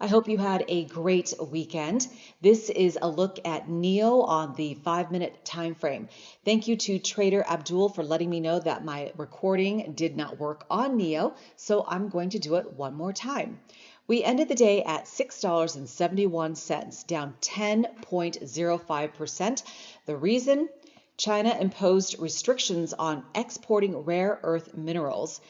I hope you had a great weekend. This is a look at NEO on the 5-minute time frame. Thank you to Trader Abdul for letting me know that my recording did not work on NEO, so I'm going to do it one more time. We ended the day at $6.71, down 10.05%. The reason? China imposed restrictions on exporting rare earth minerals.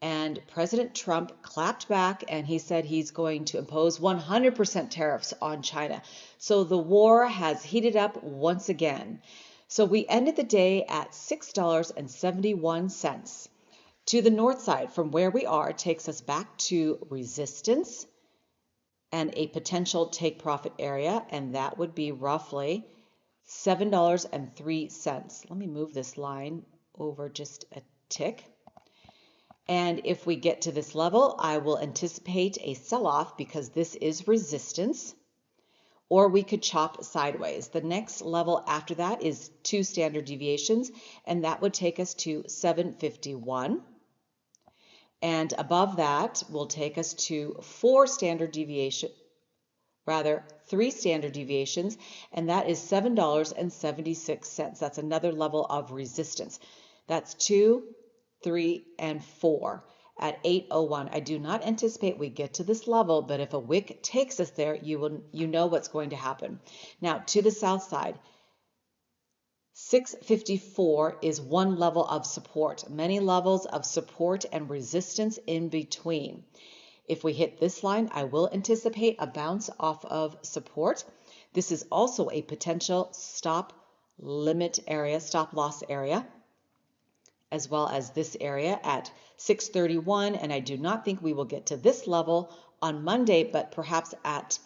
And President Trump clapped back and he said he's going to impose 100% tariffs on China. So the war has heated up once again. So we ended the day at $6.71. To the north side from where we are takes us back to resistance and a potential take profit area, and that would be roughly $7.03. Let me move this line over just a tick. And if we get to this level, I will anticipate a sell-off because this is resistance, or we could chop sideways. The next level after that is 2 standard deviations, and that would take us to 751. And above that will take us to 3 standard deviations, and that is $7.76. That's another level of resistance. That's 2, 3, and 4 at 8:01. I do not anticipate we get to this level, but if a wick takes us there, you know what's going to happen. Now to the south side, 654 is one level of support, many levels of support and resistance in between. If we hit this line, I will anticipate a bounce off of support. This is also a potential stop loss area, as well as this area at 631, and I do not think we will get to this level on Monday, but perhaps at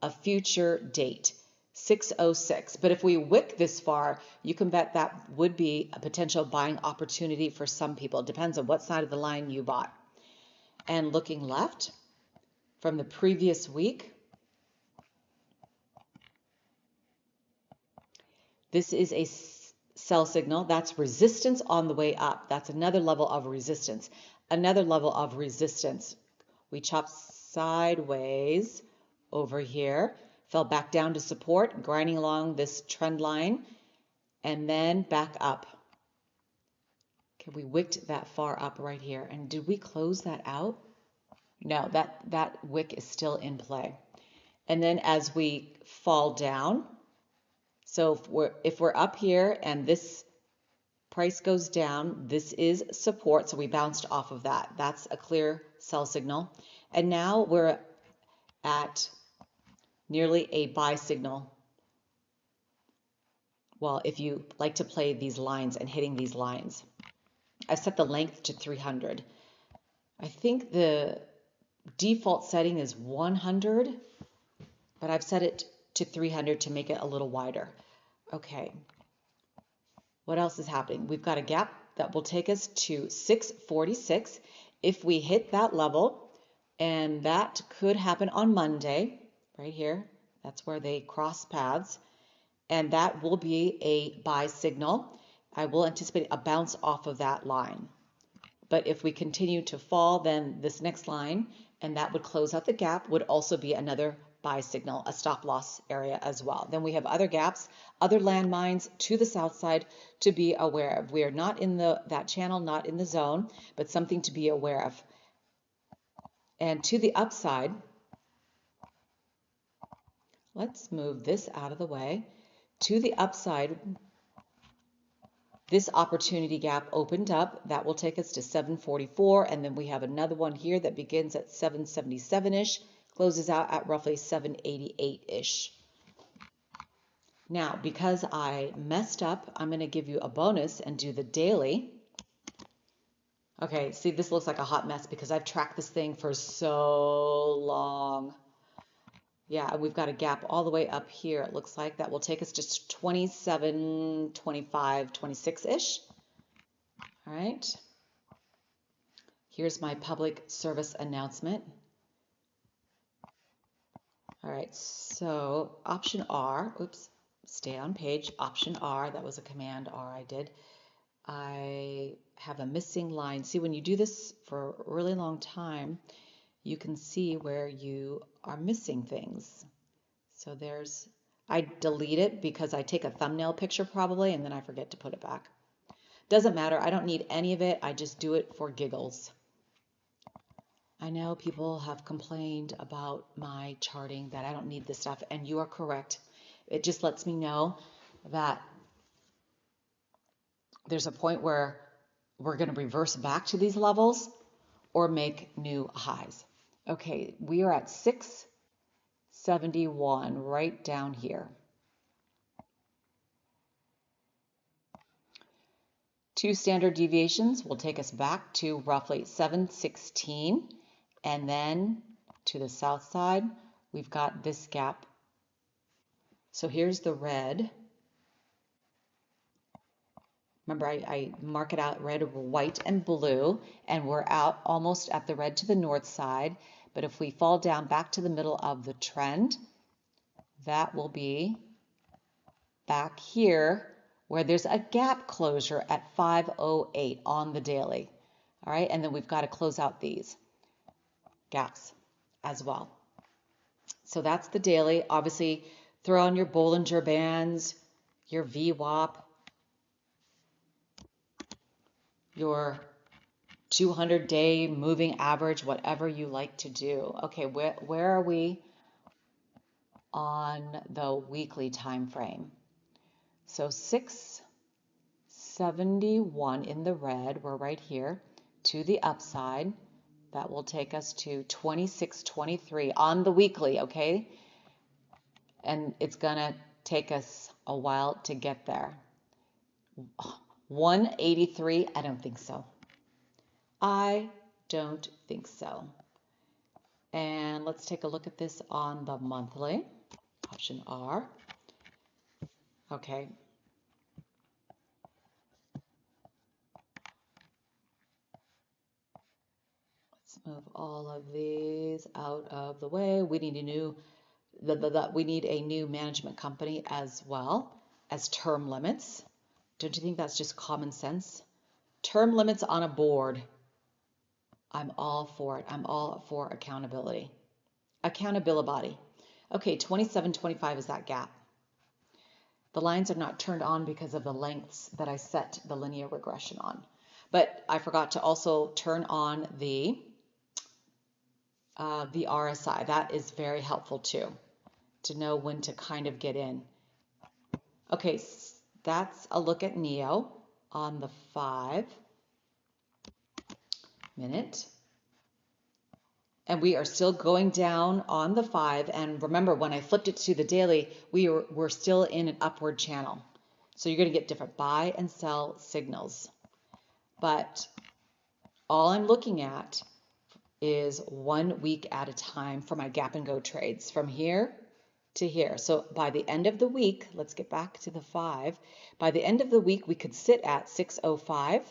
a future date, 606. But if we wick this far, you can bet that would be a potential buying opportunity for some people. It depends on what side of the line you bought. And looking left from the previous week, this is a sell signal. That's resistance on the way up. That's another level of resistance. Another level of resistance. We chopped sideways over here, fell back down to support, grinding along this trend line, and then back up. Okay, we wicked that far up right here. And did we close that out? No, that wick is still in play. And then as we fall down, so if we're up here and this price goes down, this is support, so we bounced off of that. That's a clear sell signal. And now we're at nearly a buy signal. Well, if you like to play these lines and hitting these lines. I've set the length to 300. I think the default setting is 100, but I've set it to 300 to make it a little wider. Okay. What else is happening? We've got a gap that will take us to 646. If we hit that level, and that could happen on Monday, right here, that's where they cross paths, and that will be a buy signal. I will anticipate a bounce off of that line. But if we continue to fall, then this next line, and that would close out the gap, would also be another buy signal, a stop loss area as well. Then we have other gaps, other landmines to the south side to be aware of. We are not in that channel, not in the zone, but something to be aware of. And to the upside, let's move this out of the way. To the upside, this opportunity gap opened up. That will take us to 744, and then we have another one here that begins at 777-ish, closes out at roughly 788-ish. Now, because I messed up, I'm going to give you a bonus and do the daily. Okay, see, this looks like a hot mess because I've tracked this thing for so long. Yeah, we've got a gap all the way up here, it looks like. That will take us to 27, 25, 26-ish. All right. Here's my public service announcement. All right, so option R, oops, stay on page, option R, that was a command R I did. I have a missing line. See, when you do this for a really long time, you can see where you are missing things. So I delete it because I take a thumbnail picture probably and then I forget to put it back. Doesn't matter, I don't need any of it, I just do it for giggles. I know people have complained about my charting that I don't need this stuff, and you are correct. It just lets me know that there's a point where we're going to reverse back to these levels or make new highs. Okay, we are at 671 right down here. 2 standard deviations will take us back to roughly 716, and then to the south side, we've got this gap. So here's the red. Remember, I mark it out red, white, and blue, and we're out almost at the red to the north side. But if we fall down back to the middle of the trend, that will be back here where there's a gap closure at 508 on the daily. All right, and then we've got to close out these gaps as well. So that's the daily. Obviously, throw on your Bollinger Bands, your VWAP, your 200-day moving average, whatever you like to do. Okay, where are we on the weekly time frame? So 671 in the red, we're right here to the upside. That will take us to 2623 on the weekly, okay? And it's gonna take us a while to get there. 183, I don't think so. I don't think so. And let's take a look at this on the monthly. Option R. Okay. Let's move all of these out of the way. We need a new management company as well as term limits. Don't you think that's just common sense? Term limits on a board. I'm all for it. I'm all for accountability. Accountability. Okay, 27.25 is that gap. The lines are not turned on because of the lengths that I set the linear regression on. But I forgot to also turn on the RSI. That is very helpful too, to know when to kind of get in. Okay, that's a look at NEO on the 5-minute. And we are still going down on the 5. And remember, when I flipped it to the daily, we're still in an upward channel. So you're going to get different buy and sell signals. But all I'm looking at is 1 week at a time for my gap and go trades from here to here. So by the end of the week, let's get back to the 5. By the end of the week, we could sit at 605,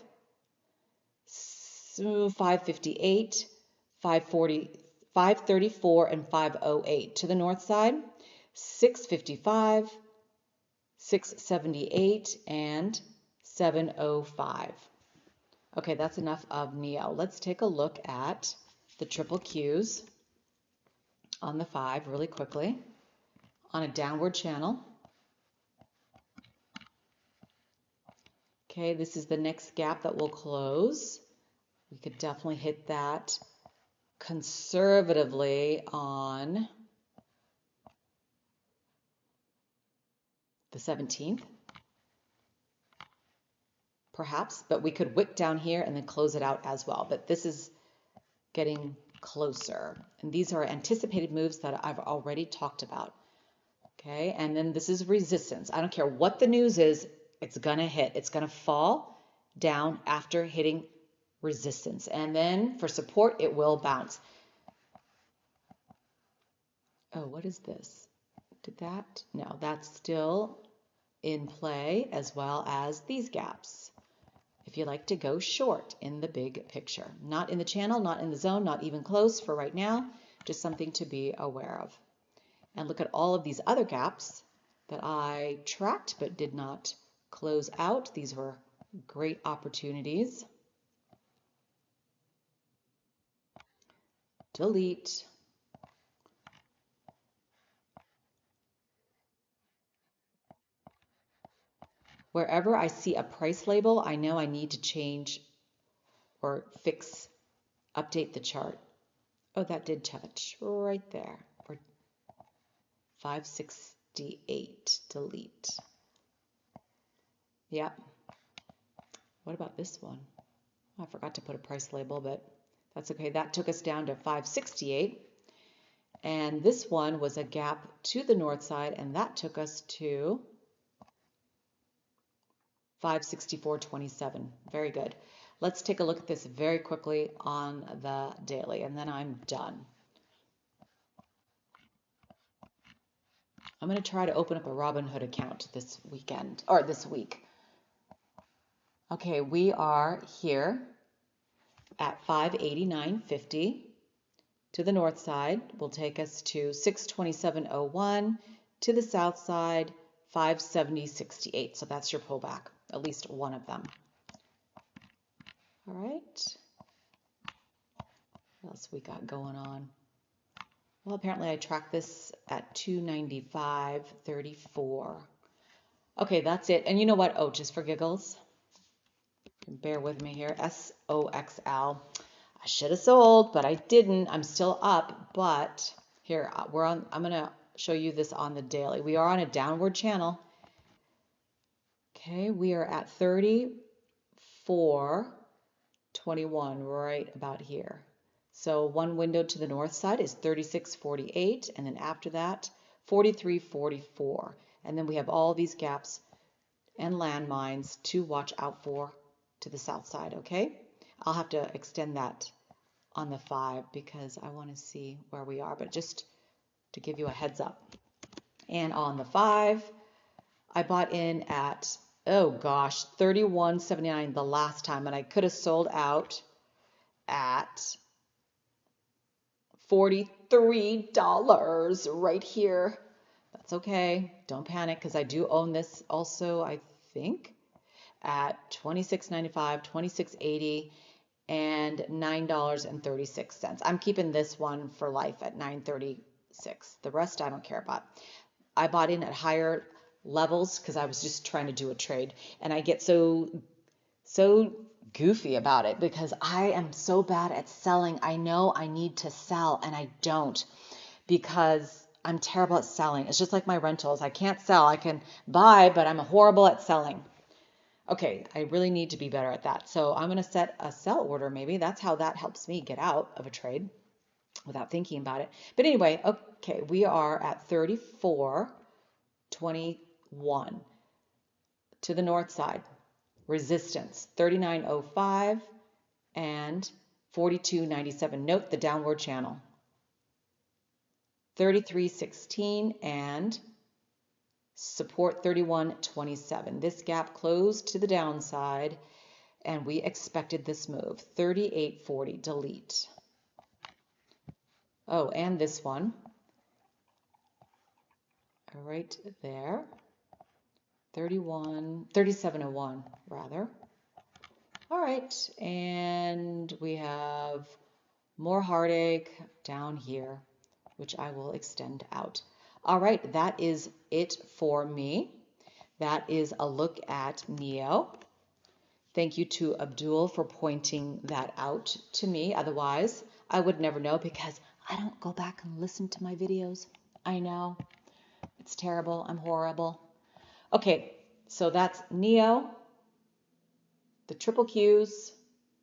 558, 540, 534, and 508. To the north side, 655, 678, and 705. Okay, that's enough of NEO. Let's take a look at the triple Qs on the 5 really quickly on a downward channel. Okay, this is the next gap that will close. We could definitely hit that conservatively on the 17th, perhaps, but we could wick down here and then close it out as well. But this is getting closer. And these are anticipated moves that I've already talked about. Okay, and then this is resistance. I don't care what the news is, it's gonna hit. It's gonna fall down after hitting resistance. And then for support, it will bounce. Oh, what is this? Did that? No, that's still in play, as well as these gaps. If you like to go short in the big picture. Not in the channel, not in the zone, not even close for right now, just something to be aware of. And look at all of these other gaps that I tracked but did not close out. These were great opportunities. delete. Wherever I see a price label, I know I need to change or fix, update the chart. Oh, that did touch right there. Or 568, delete. Yep. What about this one? I forgot to put a price label, but that's okay. That took us down to 568. And this one was a gap to the north side, and that took us to 564.27. Very good. Let's take a look at this very quickly on the daily, and then I'm done. I'm going to try to open up a Robinhood account this weekend, or this week. Okay, we are here at 589.50. To the north side will take us to 627.01. To the south side, 570.68. So that's your pullback, at least one of them. All right. What else we got going on? Well, apparently I tracked this at 295.34. Okay, that's it. And you know what? Oh, just for giggles, bear with me here. Soxl. I should have sold, but I didn't. I'm still up, but here I'm going to show you this on the daily. We are on a downward channel. Okay, we are at 34.21 right about here. So one window to the north side is 36.48, and then after that 43.44. And then we have all these gaps and landmines to watch out for to the south side, okay? I'll have to extend that on the 5 because I want to see where we are, but just to give you a heads up. And on the 5, I bought in at, oh gosh, 31.79 the last time, and I could have sold out at $43 right here. That's okay. Don't panic because I do own this also, I think, at $26.95, $26.80, and $9.36. I'm keeping this one for life at $9.36. The rest I don't care about. I bought in at higher levels because I was just trying to do a trade, and I get so goofy about it because I am so bad at selling. I know I need to sell and I don't because I'm terrible at selling. It's just like my rentals. I can't sell. I can buy, but I'm horrible at selling. Okay, I really need to be better at that. So I'm going to set a sell order maybe. That's how that helps me get out of a trade without thinking about it. But anyway, okay, we are at 34.21 to the north side. Resistance 39.05 and 42.97. Note the downward channel. 33.16 and support 31.27. This gap closed to the downside and we expected this move. 38.40, delete. Oh, and this one right there. 37.01 rather. All right, and we have more heartache down here, which I will extend out. All right, that is it for me. That is a look at NEO. Thank you to Abdul for pointing that out to me. Otherwise, I would never know because I don't go back and listen to my videos. I know. It's terrible. I'm horrible. Okay, so that's NEO, the triple Qs,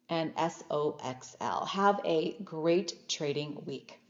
and Soxl. Have a great trading week.